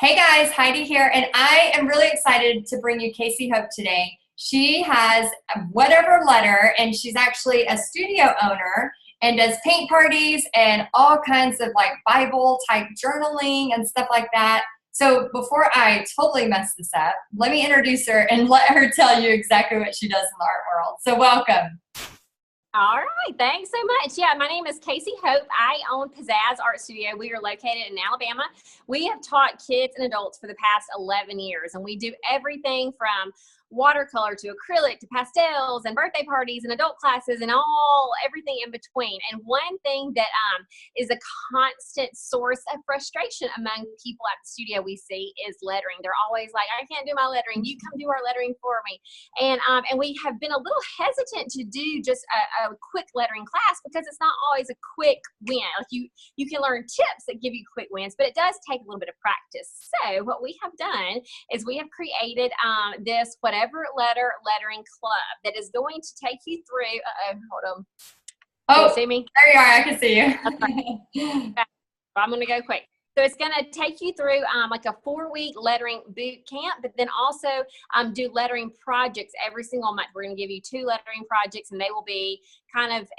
Hey guys, Heidi here, and I am really excited to bring you Kasey Hope today. She has whatever letter, and she's actually a studio owner and does paint parties and all kinds of like Bible type journaling and stuff like that. So before I totally mess this up, let me introduce her and let her tell you exactly what she does in the art world. So welcome. All right, thanks so much. Yeah, my name is Kasey Hope. I own Pizzaz Art Studio. We are located in Alabama. We have taught kids and adults for the past 11 years, and we do everything from watercolor to acrylic to pastels and birthday parties and adult classes and everything in between. And one thing that is a constant source of frustration among people at the studio we see is lettering. They're always like, I can't do my lettering. You come do our lettering for me. And we have been a little hesitant to do just a quick lettering class because it's not always a quick win. Like you can learn tips that give you quick wins, but it does take a little bit of practice. So what we have done is we have created this whatever lettering club that is going to take you through. Hold on. Can you see me? There you are. I can see you. Okay. I'm going to go quick. So it's going to take you through like a 4-week lettering boot camp, but then also do lettering projects every single month. We're going to give you 2 lettering projects, and they will be kind of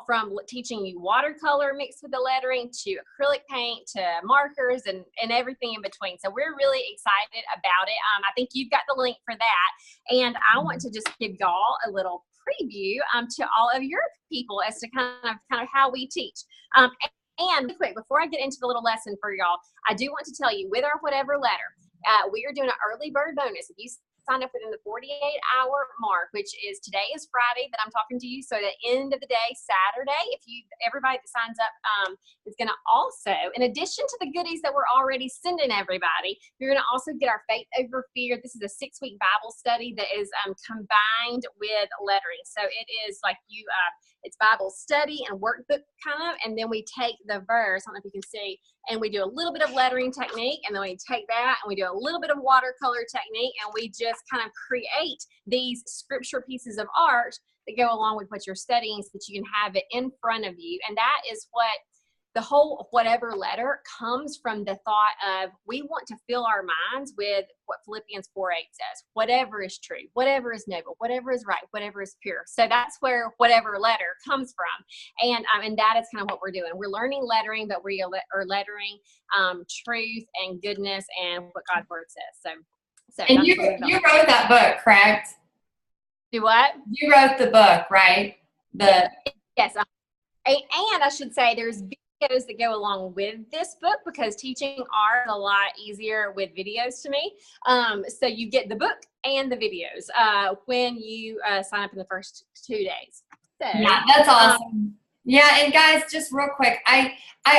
from teaching you watercolor mixed with the lettering to acrylic paint to markers and everything in between. So we're really excited about it. I think you've got the link for that. And I want to just give y'all a little preview to all of your people as to kind of how we teach. And quick, before I get into the little lesson for y'all, I do want to tell you, with our whatever letter, we are doing an early bird bonus. If you sign up within the 48-hour mark, which is today is Friday that I'm talking to you, so the end of the day, Saturday, everybody that signs up is going to also, in addition to the goodies that we're already sending everybody, you're going to also get our Faith Over Fear. This is a 6-week Bible study that is combined with lettering. So it is like it's Bible study and workbook kind of, and then we take the verse, I don't know if you can see, and we do a little bit of lettering technique, and then we take that and we do a little bit of watercolor technique, and we just kind of create these scripture pieces of art that go along with what you're studying so that you can have it in front of you. And that is what the whole whatever letter comes from, the thought of we want to fill our minds with what Philippians 4:8 says, whatever is true, whatever is noble, whatever is right, whatever is pure. So that's where whatever letter comes from. And that is kind of what we're doing. We're learning lettering, but we are lettering truth and goodness and what God's word says. So and you wrote that book, correct? Do what? You wrote the book, right? Yes. And I should say there's videos that go along with this book, because teaching art is a lot easier with videos to me. So you get the book and the videos when you sign up in the first 2 days. So, yeah, that's awesome. Yeah, and guys, just real quick, I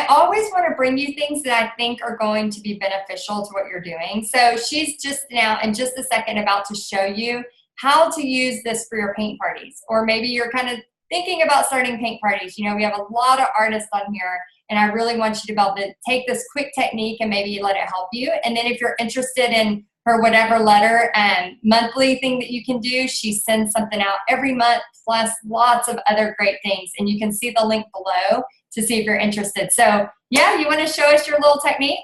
always want to bring you things that I think are going to be beneficial to what you're doing. So she's just now, in just a second, about to show you how to use this for your paint parties. Or maybe you're kind of thinking about starting paint parties. You know, we have a lot of artists on here, and I really want you to be able to take this quick technique and maybe let it help you. And then if you're interested in her whatever letter and monthly thing that you can do, she sends something out every month, plus lots of other great things. And you can see the link below to see if you're interested. So yeah, you want to show us your little technique?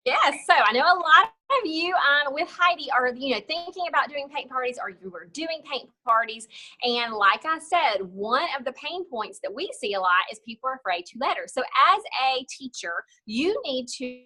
Yes. So I know a lot of you with Heidi are thinking about doing paint parties, or you were doing paint parties, and like I said, one of the pain points that we see a lot is people are afraid to letter. So as a teacher, you need to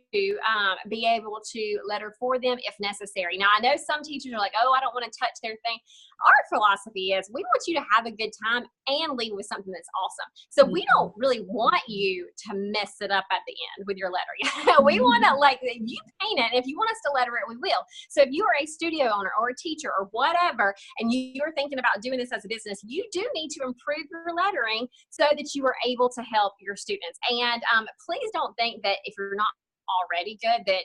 be able to letter for them if necessary. Now I know some teachers are like, oh, I don't want to touch their thing. Our philosophy is we want you to have a good time and leave with something that's awesome. So we don't really want you to mess it up at the end with your lettering. We want to, like, you paint it. If you want us to letter it, we will. So if you are a studio owner or a teacher or whatever, and you're thinking about doing this as a business, you do need to improve your lettering so that you are able to help your students. And please don't think that if you're not already good that,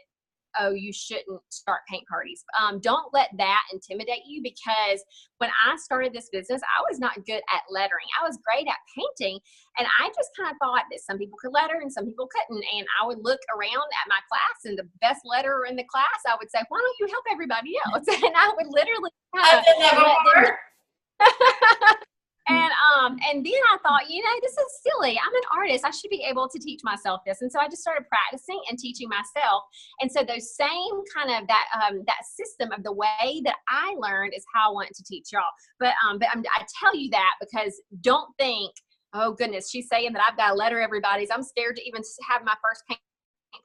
oh, you shouldn't start paint parties. Don't let that intimidate you, because when I started this business, I was not good at lettering. I was great at painting, and I just kind of thought that some people could letter and some people couldn't. And I would look around at my class, and the best letterer in the class, I would say, why don't you help everybody else? And I would literally kind of let them And then I thought, you know, this is silly. I'm an artist. I should be able to teach myself this. And so I just started practicing and teaching myself. And so those same kind of that system of the way that I learned is how I want to teach y'all. But I tell you that because don't think, oh goodness, she's saying that I've got to letter everybody's. I'm scared to even have my first paint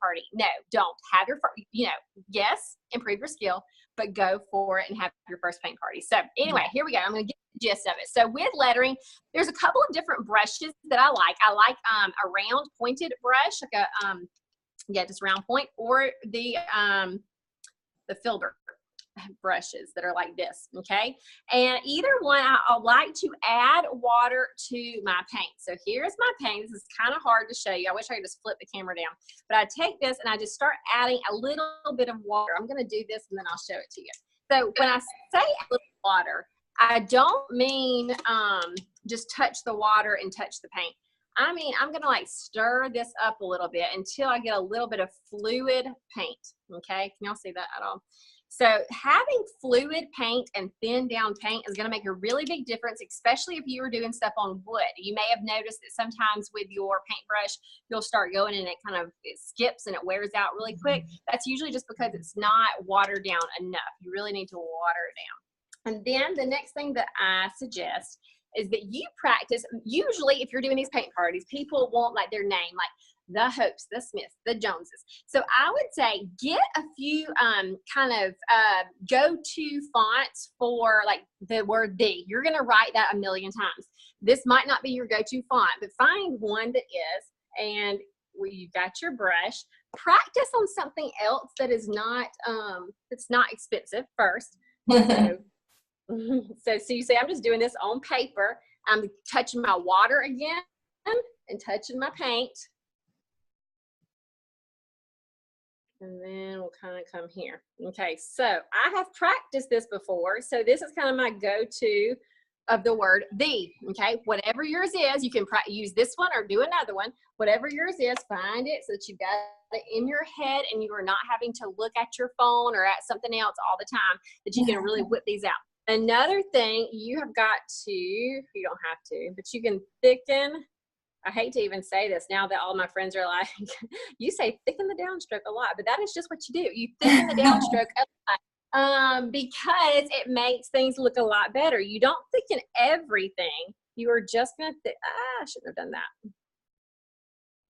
party. No, don't have your first, you know, yes, improve your skill, but go for it and have your first paint party. So anyway, here we go. I'm going to get the gist of it. So with lettering, there's a couple of different brushes that I like. I like a round pointed brush, like a, yeah, just round point, or the filter brushes that are like this, okay? And either one, I like to add water to my paint. So here's my paint. This is kind of hard to show you. I wish I could just flip the camera down. But I take this and I just start adding a little bit of water. I'm going to do this and then I'll show it to you. So when I say a little water, I don't mean just touch the water and touch the paint. I mean, I'm going to like stir this up a little bit until I get a little bit of fluid paint, okay? Can y'all see that at all? So having fluid paint and thin down paint is going to make a really big difference, especially if you are doing stuff on wood. You may have noticed that sometimes with your paintbrush, you'll start going and it skips and it wears out really quick. That's usually just because it's not watered down enough. You really need to water it down. And then the next thing that I suggest is that you practice. Usually if you're doing these paint parties, people want like their name, like the Hopes, the Smiths, the Joneses. So I would say get a few go-to fonts for like the word the. You're going to write that a million times. This might not be your go-to font, but find one that is, and where you got your brush, practice on something else that is not, that's not expensive first. So you say, I'm just doing this on paper. I'm touching my water again and touching my paint. And then we'll kind of come here. Okay, so I have practiced this before. So this is kind of my go-to of the word the, okay? Whatever yours is, you can use this one or do another one. Whatever yours is, find it so that you've got it in your head and you are not having to look at your phone or at something else all the time, that you can really whip these out. Another thing you have got to, you don't have to, but you can thicken. I hate to even say this now that all my friends are like, you say thicken the downstroke a lot, but that is just what you do. You thicken the downstroke a lot because it makes things look a lot better. You don't thicken everything. You are just going to, I shouldn't have done that.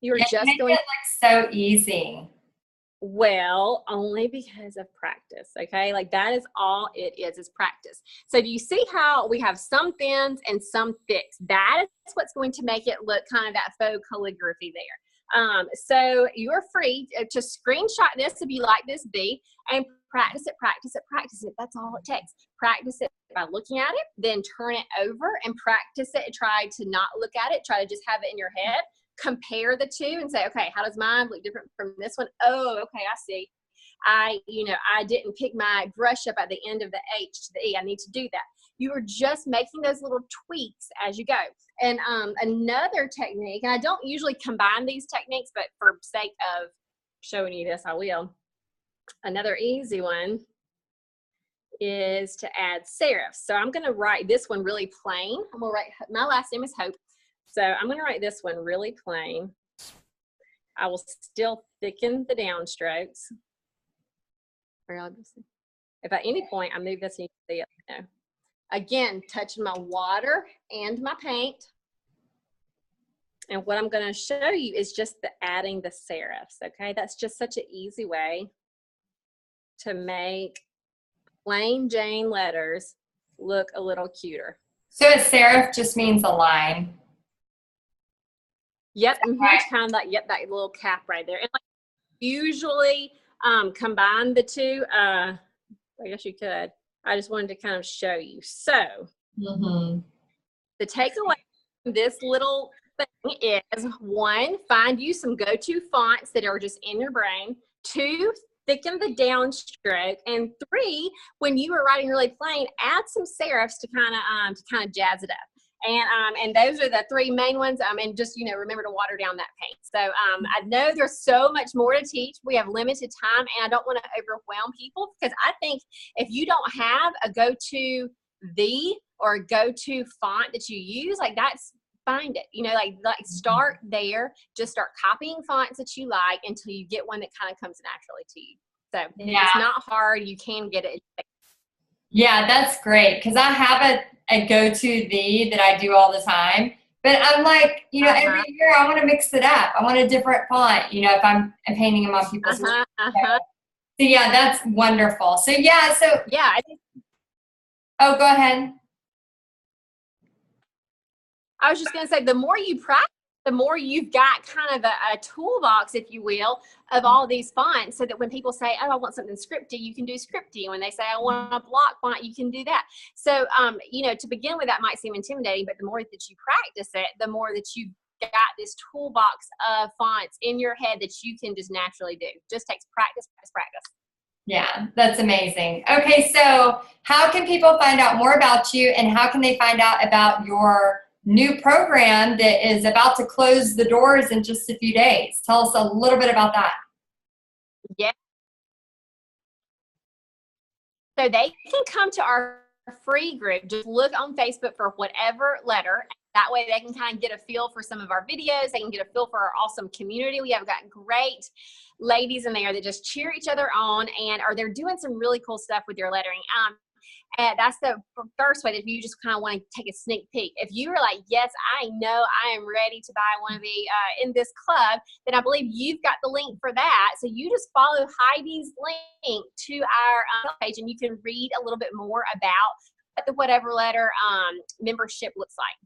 You are just going to. It look so easy. Well, only because of practice, okay? Like that is all it is practice. So do you see how we have some thins and some thicks? That is what's going to make it look kind of that faux calligraphy there. So you're free to screenshot this if you like this B and practice it, practice it, practice it. That's all it takes. Practice it by looking at it, then turn it over and practice it. Try to not look at it. Try to just have it in your head. Compare the two and say, okay, how does mine look different from this one? Oh, okay, I see. I didn't pick my brush up at the end of the H to the E. I need to do that. You are just making those little tweaks as you go. And another technique, and I don't usually combine these techniques, but for sake of showing you this, I will. Another easy one is to add serifs. So I'm going to write this one really plain. I'm going to write, my last name is Hope. So I'm going to write this one really plain. I will still thicken the downstrokes. If at any point I move this, you can see it. No. Again, touching my water and my paint. And what I'm going to show you is just adding the serifs, okay? That's just such an easy way to make plain Jane letters look a little cuter. So a serif just means a line. Yep, kind of like, yep, that little cap right there. And like usually combine the two. I guess you could. I just wanted to kind of show you. So the takeaway from this little thing is, one, find you some go-to fonts that are just in your brain. Two, thicken the downstroke. And three, when you are writing really plain, add some serifs to kind of jazz it up. And those are the three main ones. And just, remember to water down that paint. So I know there's so much more to teach. We have limited time, and I don't want to overwhelm people, because I think if you don't have a go-to the or go-to font that you use, like that's, find it, like start there, just start copying fonts that you like until you get one that kind of comes naturally to you. So it's not hard. You can get it. Yeah, that's great. Because I have a go-to thee that I do all the time. But I'm like, every year I want to mix it up. I want a different font, if I'm painting them on people's work. So yeah, that's wonderful. So yeah, I think. Oh, go ahead. I was just going to say, the more you practice, the more you've got kind of a toolbox, if you will, of all these fonts, so that when people say, oh, I want something scripty, you can do scripty. When they say, I want a block font, you can do that. So, to begin with, that might seem intimidating, but the more that you practice it, the more that you've got this toolbox of fonts in your head that you can just naturally do. Just takes practice, practice, practice. Yeah, that's amazing. Okay, so how can people find out more about you, and how can they find out about your new program that is about to close the doors in just a few days? Tell us a little bit about that. Yeah. So they can come to our free group. Just look on Facebook for whatever letter. That way they can kind of get a feel for some of our videos. They can get a feel for our awesome community. We have got great ladies in there that just cheer each other on, and they're doing some really cool stuff with their lettering. And that's the first way, that if you just kind of want to take a sneak peek. If you are like, yes, I know I am ready to buy one of the in this club, then I believe you've got the link for that. So you just follow Heidi's link to our page, and you can read a little bit more about what the Whatever Letter membership looks like.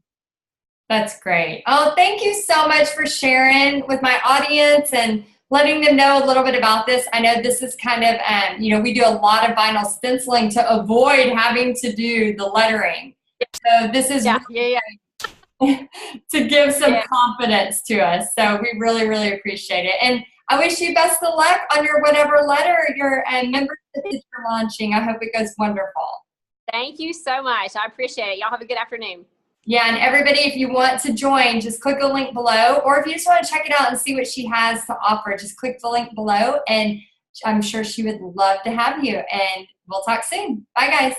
That's great. Oh, thank you so much for sharing with my audience and letting them know a little bit about this. I know this is kind of, we do a lot of vinyl stenciling to avoid having to do the lettering. So this is to give some confidence to us. So we really, really appreciate it. And I wish you best of luck on your Whatever Letter, your membership that you're launching. I hope it goes wonderful. Thank you so much. I appreciate it. Y'all have a good afternoon. Yeah, and everybody, if you want to join, just click the link below. Or if you just want to check it out and see what she has to offer, just click the link below, and I'm sure she would love to have you. And we'll talk soon. Bye, guys.